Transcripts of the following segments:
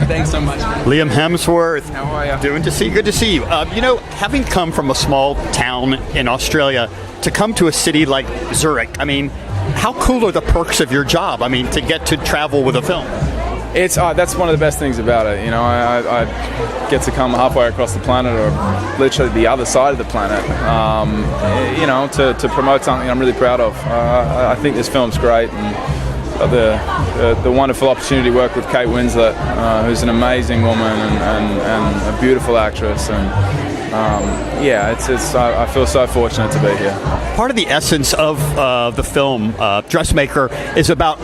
Thanks so much. Liam Hemsworth. How are you? Good to see you. Having come from a small town in Australia to come to a city like Zurich, I mean, how cool are the perks of your job? I mean, to get to travel with a film. It's that's one of the best things about it. You know, I get to come halfway across the planet, or literally the other side of the planet. To promote something I'm really proud of. I think this film's great, and the wonderful opportunity to work with Kate Winslet, who's an amazing woman and a beautiful actress. And I feel so fortunate to be here. Part of the essence of the film, Dressmaker, is about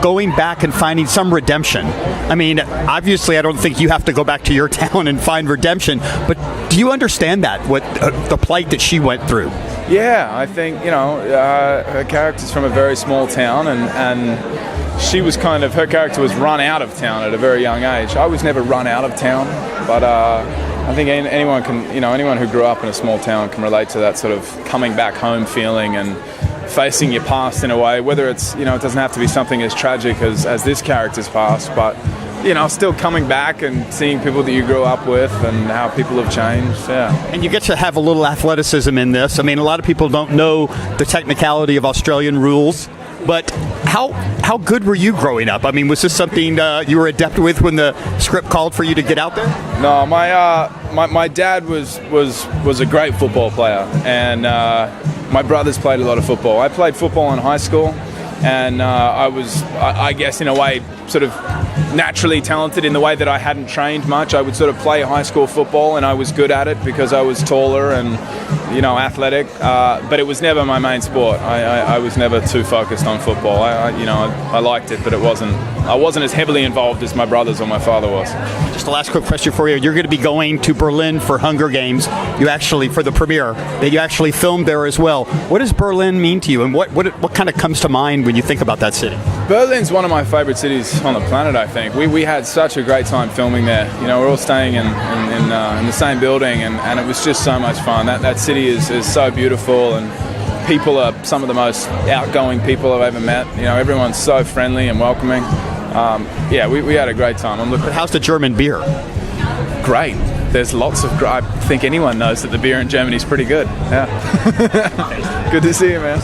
going back and finding some redemption. I mean, obviously, I don't think you have to go back to your town and find redemption, but do you understand that, what the plight that she went through? Yeah, I think, her character's from a very small town, and she was her character was run out of town at a very young age. I was never run out of town, but I think anyone who grew up in a small town can relate to that sort of coming back home feeling and facing your past in a way, whether it's, it doesn't have to be something as tragic as this character's past, but, still coming back and seeing people that you grew up with and how people have changed, yeah. And you get to have a little athleticism in this. I mean, a lot of people don't know the technicality of Australian rules, but how good were you growing up? I mean, was this something you were adept with when the script called for you to get out there? No, my dad was a great football player, and my brothers played a lot of football. I played football in high school, and I was, I guess, in a way, sort of naturally talented in the way that I hadn't trained much. I would sort of play high school football, and I was good at it because I was taller and, athletic. But it was never my main sport. I was never too focused on football. I liked it, but I wasn't as heavily involved as my brothers or my father was. Just a last quick question for you. You're going to be going to Berlin for Hunger Games. For the premiere, that you actually filmed there as well. What does Berlin mean to you, and what kind of comes to mind when you think about that city? Berlin's one of my favorite cities on the planet, I think. We had such a great time filming there. We're all staying in the same building, and it was just so much fun. That city is so beautiful, and people are some of the most outgoing people I've ever met. Everyone's so friendly and welcoming. We had a great time. But how's the German beer? Great. There's lots of. I think anyone knows that the beer in Germany is pretty good. Yeah. Good to see you, man.